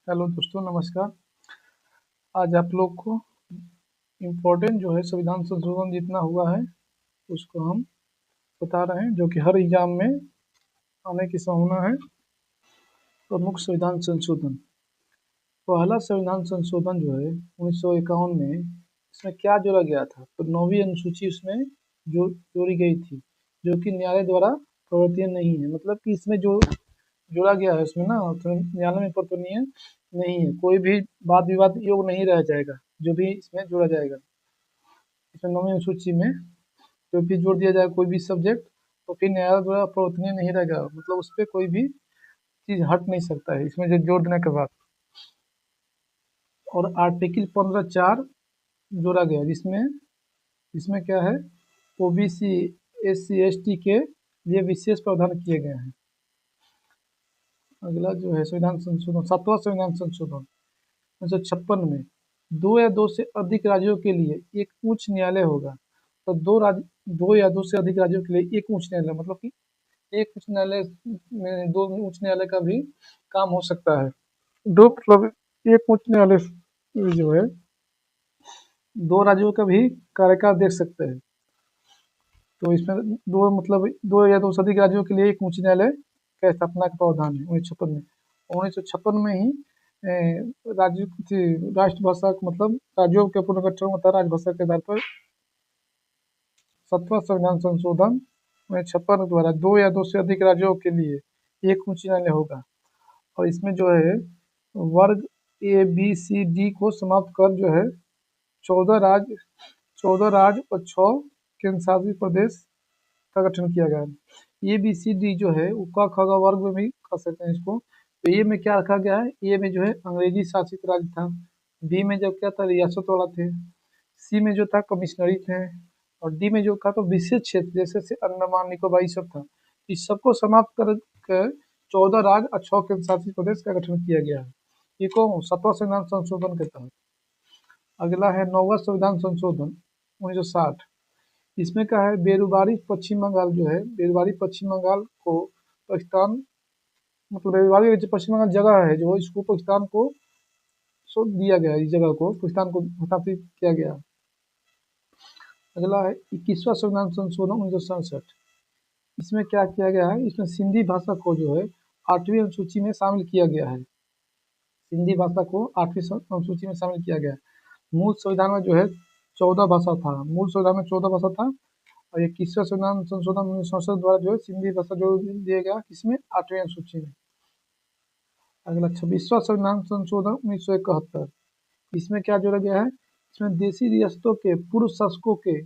Hello दोस्तों, नमस्कार। आज आप लोग को इम्पोर्टेंट जो है संविधान संशोधन जितना हुआ है उसको हम बता रहे हैं, जो कि हर एग्जाम में आने की संभावना है। प्रमुख संविधान संशोधन। पहला संविधान संशोधन जो है 1951 में, इसमें क्या जोड़ा गया था? तो 9वीं अनुसूची उसमें जोड़ी गई थी, जो कि न्यायालय द्वारा प्रवर्तनीय नहीं है। मतलब कि इसमें जो जोड़ा गया है उसमें ना, तो न्यायालय में प्रवर्तनीय नहीं है। कोई भी वाद विवाद योग नहीं रह जाएगा जो भी इसमें जोड़ा जाएगा। इसमें 9वीं अनुसूची में जो भी जोड़ दिया जाए कोई भी सब्जेक्ट, तो फिर न्यायालय द्वारा प्रवर्तनीय नहीं रहेगा। मतलब उस पर कोई भी चीज हट नहीं सकता है इसमें जो जोड़ देने के बाद। और आर्टिकल 15(4) जोड़ा गया, जिसमें इसमें क्या है, ओबीसी, एससी, एसटी के लिए विशेष प्रावधान किए गए हैं। अगला जो है संविधान संशोधन, 7वां संविधान संशोधन 1956 में, दो से अधिक राज्यों के लिए एक उच्च न्यायालय होगा। तो दो या दो से अधिक राज्यों के लिए एक उच्च न्यायालय, मतलब कि एक उच्च न्यायालय में दो उच्च न्यायालय का भी काम हो सकता है। दो मतलब एक उच्च न्यायालय जो है दो राज्यों का भी कार्यकाल देख सकते हैं। तो इसमें दो मतलब दो या दो से अधिक राज्यों के लिए एक उच्च न्यायालय का स्थापना का प्रावधान है 1956 में ही। राज्य राष्ट्रभाषा मतलब राज्यों के पुनर्गठन होता है राजभाषा के आधार पर। 7वां संविधान संशोधन 1956 द्वारा दो या दो से अधिक राज्यों के लिए एक उच्च न्यायालय होगा। और इसमें जो है वर्ग ए बी सी डी को समाप्त कर जो है 14 राज्य और 6 केंद्र शासित प्रदेश का गठन किया गया है। ए बी सी डी जो है वो क ख ग वर्ग में भी कर सकते हैं इसको। तो ए में क्या रखा गया है, ए में जो है अंग्रेजी शासित राज्य था, बी में जब क्या था रियासत वाला थे, सी में जो था कमिश्नरी थे, और डी में जो था तो विशेष क्षेत्र जैसे से अंडमान निकोबार सब था। इस सबको समाप्त कर 14 राज्य और 6 केंद्र शासित प्रदेश का गठन किया गया है। ये कौन? 7वां संविधान संशोधन के तहत। अगला है 9वां संविधान संशोधन 1960। इसमें क्या है, बेरुबारी पश्चिम बंगाल जो है, बेरुबारी पश्चिम बंगाल को पाकिस्तान, मतलब बेरुबारी जो पश्चिम बंगाल जगह है जो इसको पाकिस्तान को सौंप दिया गया, इस जगह को पाकिस्तान को हस्तांतरित किया गया। अगला है 21वां संविधान संशोधन 1967। इसमें क्या किया गया है, इसमें सिंधी भाषा को जो है 8वीं अनुसूची में शामिल किया गया है। सिंधी भाषा को 8वीं अनुसूची में शामिल किया गया है। मूल संविधान में जो है 14 भाषा था, मूल संविधान में 14 भाषा था। और 21वां संविधान संशोधन 1967 द्वारा जो है सिंधी भाषा जोड़ दिया गया, किसमें? 8वीं अनुसूची में। अगला 26वां संविधान संशोधन 1971। इसमें क्या जोड़ा गया है, इसमें देशी रियासतों के पूर्व शासकों के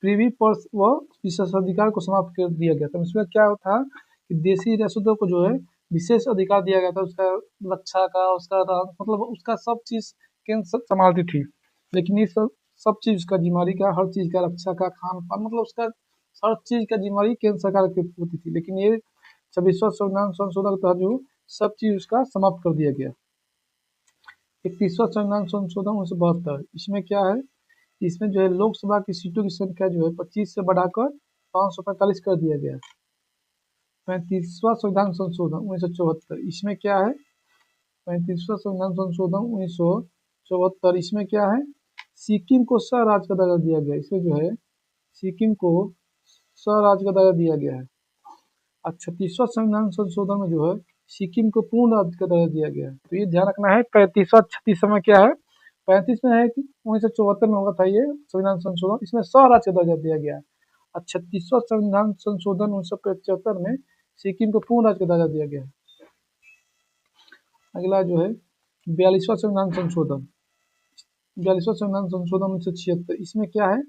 प्रीवी पर्स व विशेषाधिकार को समाप्त कर दिया गया था। इसमें क्या था कि देशी रियासतों को जो है विशेष अधिकार दिया गया था, उसका रक्षा का, उसका मतलब उसका सब चीज केंद्र संभालती थी। लेकिन ये सब चीज का जिम्मेदारी का, हर चीज का रक्षा का, खान पान, मतलब उसका हर चीज का जिम्मेदारी केंद्र सरकार की होती थी। लेकिन ये 26वां संविधान संशोधन के तहत जो सब चीज उसका समाप्त कर दिया गया। 31वां संविधान संशोधन 1972। इसमें क्या है, इसमें जो है लोकसभा की सीटों की संख्या जो है 25 से बढ़ाकर 545 कर दिया गया। 35वां संविधान संशोधन 1974। इसमें क्या है, 35वां संविधान संशोधन 1974, इसमें क्या है, सिक्किम को स्वराज का दर्जा दिया गया। इसमें जो है सिक्किम को स्वराज का दर्जा दिया गया है। और 36वां संविधान संशोधन में जो है सिक्किम को पूर्ण राज्य का दर्जा दिया गया है। तो ये ध्यान रखना है। 35वां 36वां में क्या है, 35 में है कि 1974 में होगा था ये संविधान संशोधन, इसमें स्वराज का दर्जा दिया गया है। और 36वां संविधान संशोधन 1975 में सिक्किम को पूर्ण राज्य का दर्जा दिया गया है। अगला जो है 42वां संविधान संशोधन, 42वां संविधान संशोधन 1976। इसमें क्या है,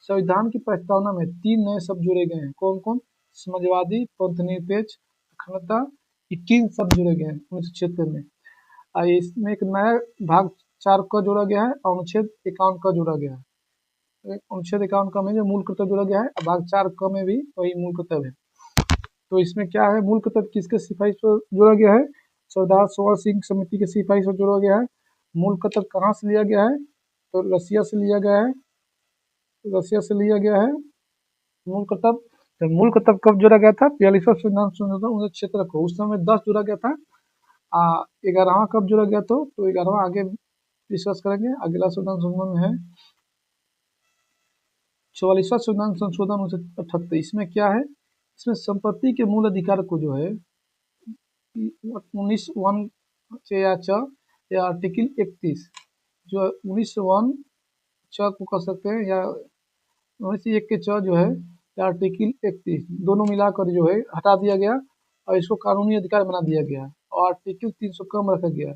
संविधान की प्रस्तावना में 3 नए शब्द जोड़े गए हैं। कौन कौन? समाजवादी, पंथनिरपेक्ष, अखंडता, ये 3 शब्द जोड़े गए हैं 1976 में। और इसमें एक नया भाग 4 का जोड़ा गया है और अनुच्छेद 51 का जोड़ा गया है। अनुच्छेद 51 का में जो मूल कर्तव्य जोड़ा गया है, और भाग 4 का में भी वही मूल कर्तव्य है। तो इसमें क्या है, मूल कर्तव्य किसके सिफारिश पर जोड़ा गया है? सरदार सरोवर सिंह समिति के सिफारिश पर जोड़ा गया है। मूल कर्तव्य कहाँ से लिया गया है, तो रसिया से लिया गया है, रसिया से लिया गया है मूल कर्तव्य। मूल कर्तव्य कब जोड़ा गया था? 42वां संविधान संशोधन 1976 को। उस समय 10 जोड़ा गया था, 11वां कब जोड़ा गया तो 11वां आगे डिस्कस करेंगे। अगला संविधान संशोधन है 44वां संविधान संशोधन 1978। इसमें क्या है, इसमें संपत्ति के मूल अधिकार को जो है 19(1) या आर्टिकल 31 जो 19(1) को कर सकते हैं, या 19(1) के जो है या आर्टिकल 31 दोनों मिलाकर जो है हटा दिया गया और इसको कानूनी अधिकार बना दिया गया और आर्टिकल 300 कम रखा गया।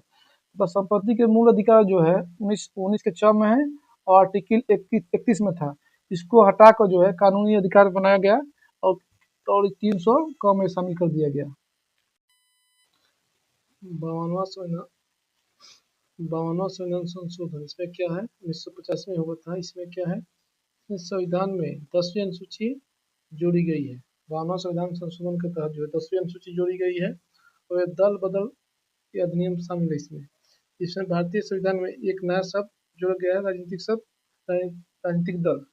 तो संपत्ति के मूल अधिकार जो है 19 के 6 में है और आर्टिकल 31 में था, इसको हटाकर जो है कानूनी अधिकार बनाया गया और 300 कम में शामिल कर दिया गया। 52वां संविधान संशोधन, इसमें क्या है 1950 में हुआ था। इसमें क्या है, संविधान में 10वीं अनुसूची जोड़ी गई है। 52वां संविधान संशोधन के तहत जो है 10वीं अनुसूची जोड़ी गई है और दल बदल के अधिनियम शामिल है। इसमें भारतीय संविधान में एक नया शब्द जोड़ा गया है, राजनीतिक शब्द, राजनीतिक दल।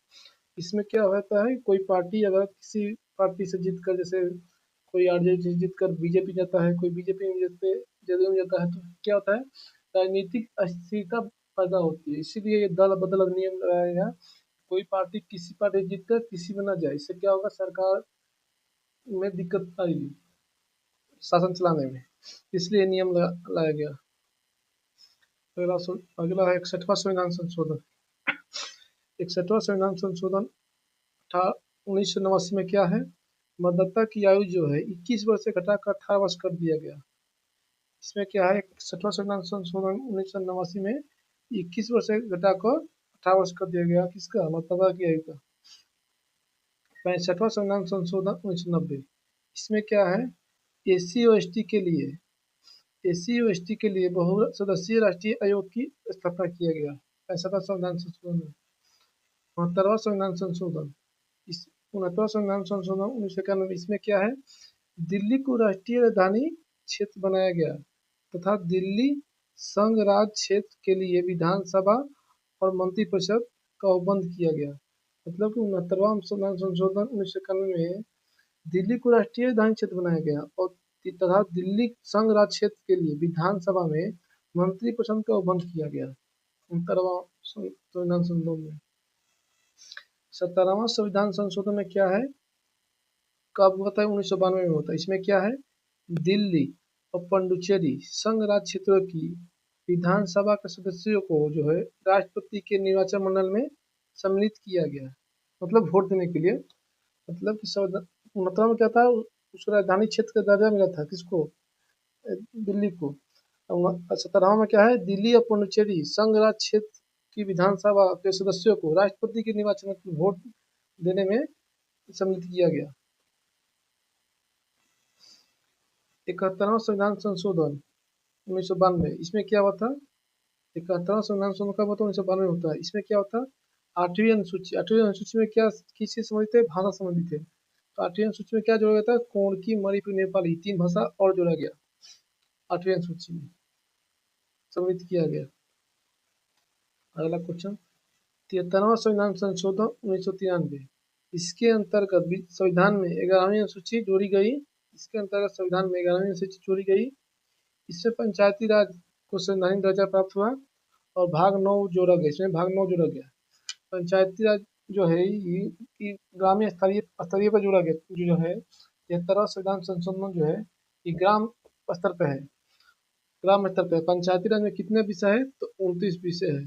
इसमें क्या होता है, कोई पार्टी अगर किसी पार्टी से जीत कर, जैसे कोई आरजेडी से जीत कर बीजेपी जाता है, कोई बीजेपी में जेडीयू में जाता है, तो क्या होता है, राजनीतिक अस्थिरता पैदा होती है। इसीलिए ये दल बदल अधिनियम लगाया गया। कोई पार्टी किसी पार्टी जीत कर किसी में ना जाए, इससे क्या होगा, सरकार में दिक्कत आएगी शासन चलाने में, इसलिए नियम लाया गया। अगला है 61वां संविधान संशोधन। 61वां संविधान संशोधन 1989 में क्या है, मतदाता की आयु जो है 21 वर्ष से घटाकर 18 वर्ष कर दिया गया। इसमें क्या है, 61वां संविधान संशोधन 1989 में 21 वर्ष से घटाकर 18 वर्ष कर दिया गया। किसका, मतदाता की आयु का। 65वां संविधान संशोधन 1990, इसमें क्या है, एससी और एसटी के लिए बहु सदस्यीय राष्ट्रीय आयोग की स्थापना किया गया। 65वां संविधान संशोधन में 69वां संविधान संशोधन, 69वां संविधान संशोधन 1991, इसमें क्या है, दिल्ली को राष्ट्रीय राजधानी क्षेत्र बनाया गया तथा दिल्ली संघ राज्य क्षेत्र के लिए विधानसभा और मंत्रिपरिषद का उपबंध किया गया। मतलब कि 69वां संविधान संशोधन 1991 में दिल्ली को राष्ट्रीय राजधानी क्षेत्र बनाया गया और तथा दिल्ली संघ राज्य क्षेत्र के लिए विधानसभा में मंत्रिपरिषद का उपबंध किया गया। 69वां संविधान संशोधन में 70वां संविधान संशोधन में क्या है, कब होता है, 1992 में होता है। इसमें क्या है, दिल्ली और पुडुचेरी संघ राज्य क्षेत्रों की विधानसभा के सदस्यों को जो है राष्ट्रपति के निर्वाचन मंडल में सम्मिलित किया गया, मतलब वोट देने के लिए। मतलब कि 69 में क्या था, उसको राजधानी क्षेत्र का दर्जा मिला था, किसको, दिल्ली को। 70वां में क्या है, दिल्ली और पुडुचेरी संघ राज्य क्षेत्र की विधानसभा के सदस्यों को राष्ट्रपति के निर्वाचन में वोट देने में सम्मिलित किया गया। 71वां संविधान संशोधन 1992, इसमें क्या हुआ था, 71वां संविधान संशोधन कब होता है, 1992 में होता है। इसमें क्या होता है, 8वीं अनुसूची में क्या किससे संबंधित है, भाषा संबंधित है। तो 8वीं अनुसूची में क्या जोड़ा गया था, कोंकणी, मणिपुरी, नेपाली 3 भाषा और जोड़ा गया, 8वीं अनुसूची में सम्मिलित किया गया। अगला क्वेश्चन, 73वां संविधान संशोधन 1993, इसके अंतर्गत संविधान में 11वीं अनुसूची जोड़ी गई। इसके अंतर्गत संविधान में 11वीं अनुसूची जोड़ी गई। इससे पंचायती राज को संवैधानिक दर्जा प्राप्त हुआ और भाग 9 जोड़ा गया। इसमें भाग 9 जोड़ा गया। पंचायती राज जो है ये ग्रामीण स्तरीय पर जोड़ा गया। जो है 73वां संविधान संशोधन जो है ये ग्राम स्तर पे है, ग्राम स्तर पे। पंचायती राज में कितने विषय है, तो 29 विषय है।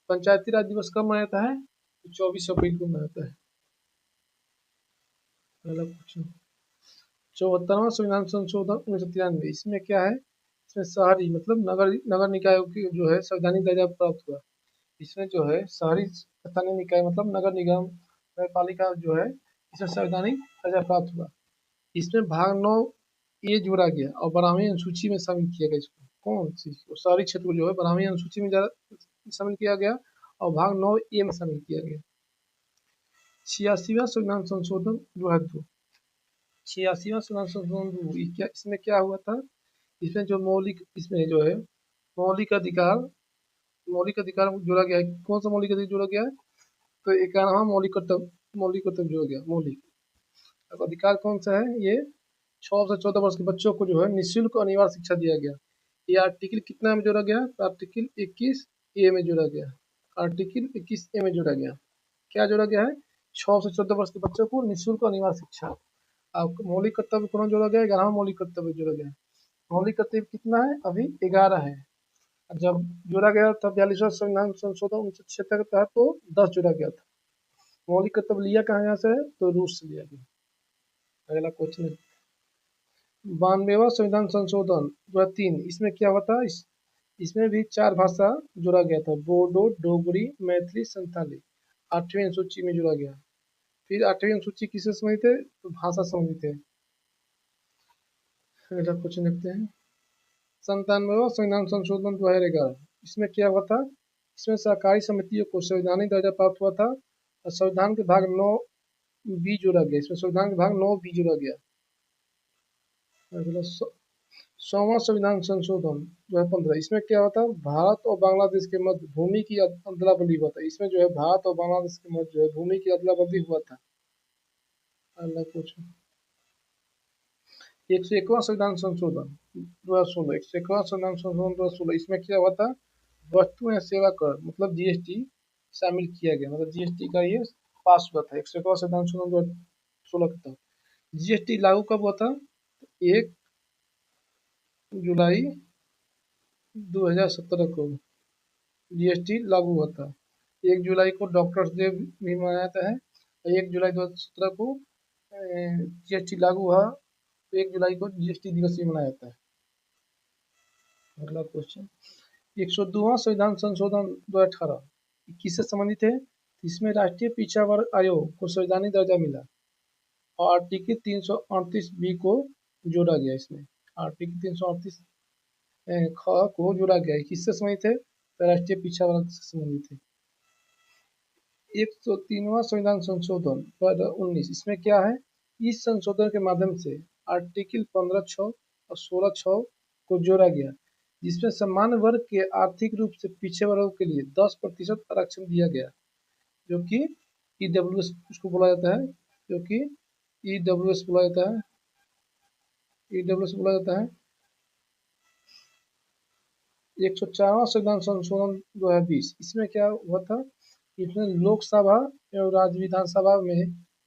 पंचायती राज दिवस कब मनाया जाता है, तो 24 अप्रैल को मनाया जाता है। अगला क्वेश्चन, 74वां संविधान संशोधन 1993, इसमें क्या है, इसमें शहरी मतलब नगर निकायों की जो है संवैधानिक दर्जा प्राप्त हुआ। इसमें जो है शहरी स्थानीय निकाय मतलब नगर निगम, नगर पालिका जो है इसमें संवैधानिक दर्जा प्राप्त हुआ। इसमें भाग 9 ये जोड़ा गया और 12वीं अनुसूची में शामिल किया गया। इसको कौन सी, शहरी क्षेत्र को जो है 12वीं अनुसूची में शामिल किया गया और भाग 9 ए में शामिल किया गया। 86वां संविधान संशोधन 2002, 86वां संविधान संशोधन 2002, क्या इसमें क्या हुआ था, इसमें जो इसमें जो है मौलिक अधिकार जोड़ा गया है। कौन सा मौलिक अधिकार जोड़ा गया है, तो 91वां मौलिक कर्तव्य जोड़ा गया। मौलिक अब अधिकार कौन सा है, ये 6 से 14 वर्ष के बच्चों को जो है निःशुल्क अनिवार्य शिक्षा दिया गया। ये आर्टिकल कितना में जोड़ा गया? तो आर्टिकल 21 ए में जोड़ा गया। आर्टिकल 21 ए में जोड़ा गया। क्या जोड़ा गया है? 6 से 14 वर्ष के बच्चों को निःशुल्क अनिवार्य शिक्षा। अब मौलिक कर्तव्य कौन जोड़ा गया? 11वां मौलिक कर्तव्य जोड़ा गया। मौलिक कर्तव्य कितना है? अभी 11 है। जब जोड़ा गया तब 42वां संविधान संशोधन 1976 के तहत तो 10 जोड़ा गया था। मौलिक कर्तव्य लिया कहाँ यहाँ से है? तो रूस से लिया गया। अगला क्वेश्चन, 92वां संविधान संशोधन 2003, इसमें क्या हुआ था? इसमें भी 4 भाषा जोड़ा गया था, बोडो, डोगरी, मैथिली, संथाली। 8वीं अनुसूची में जोड़ा गया। फिर 8वीं अनुसूची किससे संबंधित है? तो भाषा संबंधित है। अगला क्वेश्चन देखते हैं, 97वां संविधान संशोधन 2011, इसमें क्या हुआ था? इसमें सहकारी समितियों को संवैधानिक दर्जा प्राप्त हुआ था और संविधान के भाग 9 बी जोड़ा गया। इसमें संविधान के भाग 9 बी जोड़ा गया। अगला 100वां संविधान संशोधन 2015, इसमें क्या होता है? भारत और बांग्लादेश के मध्य भूमि की अदला बदली हुआ था। इसमें जो है भारत और बांग्लादेश के मध्य जो है भूमि की अदला बदली हुआ था। अगला क्वेश्चन, 101वां संविधान संशोधन 2016, 101वां संविधान संशोधन 2016, इसमें क्या हुआ था? वस्तु एवं सेवा कर मतलब जीएसटी शामिल किया गया, मतलब जीएसटी का ये पास हुआ था 101वां संविधान संशोधन 2016 के तहत। जीएसटी लागू कब हुआ था? 1 जुलाई 2017 को जीएसटी लागू हुआ था। 1 जुलाई को डॉक्टर्स डे भी मनाया जाता है और 1 जुलाई 2017 को जीएसटी लागू हुआ, तो 1 जुलाई को जीएसटी दिवस भी मनाया जाता है। अगला क्वेश्चन, 102वां संविधान संशोधन 2018 किससे संबंधित है? इसमें राष्ट्रीय पिछड़ा वर्ग आयोग को संवैधानिक दर्जा मिला और आर्टिकल 338 बी को जोड़ा गया। इसमें आर्टिकल 338 ख को जोड़ा गया है। किससे संबंधित है? राष्ट्रीय पिछड़ा वर्ग से संबंधित है। 103वां संविधान संशोधन 2019, इसमें क्या है? इस संशोधन के माध्यम से आर्टिकल 15(6) और 16(6) को जोड़ा गया, जिसमें सामान्य वर्ग के आर्थिक रूप से पिछड़े वर्गों के लिए 10% आरक्षण दिया गया, जो कि ईडब्ल्यूएस उसको बोला जाता है, जो कि ईडब्ल्यूएस बोला जाता है, ईडब्ल्यूएस बोला जाता है। 104वां संविधान संशोधन 2020, इसमें क्या हुआ था? इसमें लोकसभा एवं राज्य विधानसभा में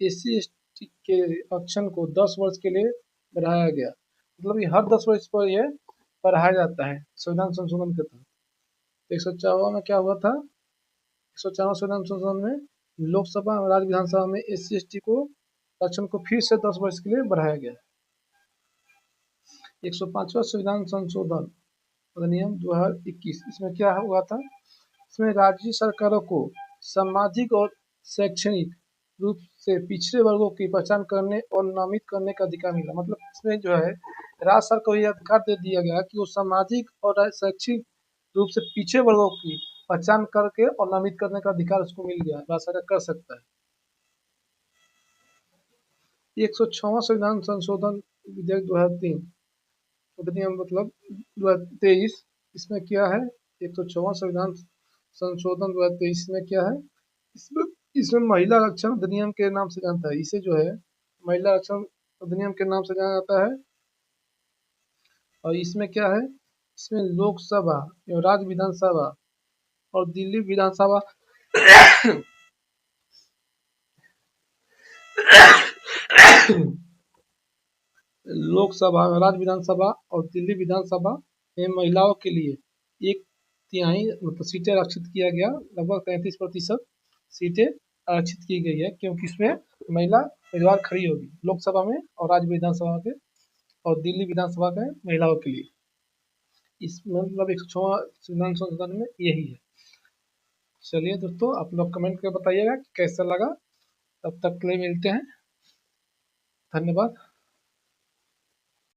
SC/ST के आरक्षण को 10 वर्ष के लिए बढ़ाया गया। मतलब ये हर 10 वर्ष पर यह बढ़ाया जाता है संविधान संशोधन के तहत। 104वां में क्या हुआ था? 104वां संविधान संशोधन में लोकसभा और राज्य विधानसभा में SC/ST को आरक्षण को फिर से 10 वर्ष के लिए बढ़ाया गया। 105वां संविधान संशोधन अधिनियम 2021, इसमें क्या हुआ था? इसमें राज्य सरकारों को सामाजिक और शैक्षणिक रूप से पिछड़े वर्गों की पहचान करने और नामित करने का अधिकार मिला। मतलब इसमें जो है राज्य सरकार को यह अधिकार दे दिया गया कि वो सामाजिक और शैक्षिक रूप से पिछड़े वर्गों की पहचान करके और नामित करने का अधिकार उसको मिल गया, राज्य सरकार कर सकता है। 106वां संविधान संशोधन विधेयक 2003 अधिनियम मतलब 2023, इसमें क्या है? 106वां संविधान संशोधन 2023 में क्या है? इसमें इसमें महिला आरक्षण अधिनियम के नाम से जानता है। इसे जो है महिला आरक्षण अधिनियम के नाम से जाना जाता है। और इसमें क्या है? इसमें लोकसभा एवं राज्य विधानसभा और दिल्ली विधानसभा लोकसभा, राज्य विधानसभा और दिल्ली विधानसभा में महिलाओं के लिए 1/3 मतलब सीटें आरक्षित किया गया। लगभग 33% सीटें आरक्षित की गई है, क्योंकि इसमें महिला उम्मीदवार खड़ी होगी लोकसभा में और राज्य विधानसभा के और दिल्ली विधानसभा के महिलाओं के लिए। इसमें मतलब 106वां संविधान संशोधन में यही है। चलिए दोस्तों, आप लोग कमेंट करके बताइएगा कि कैसा लगा। तब तक के लिए मिलते हैं। धन्यवाद।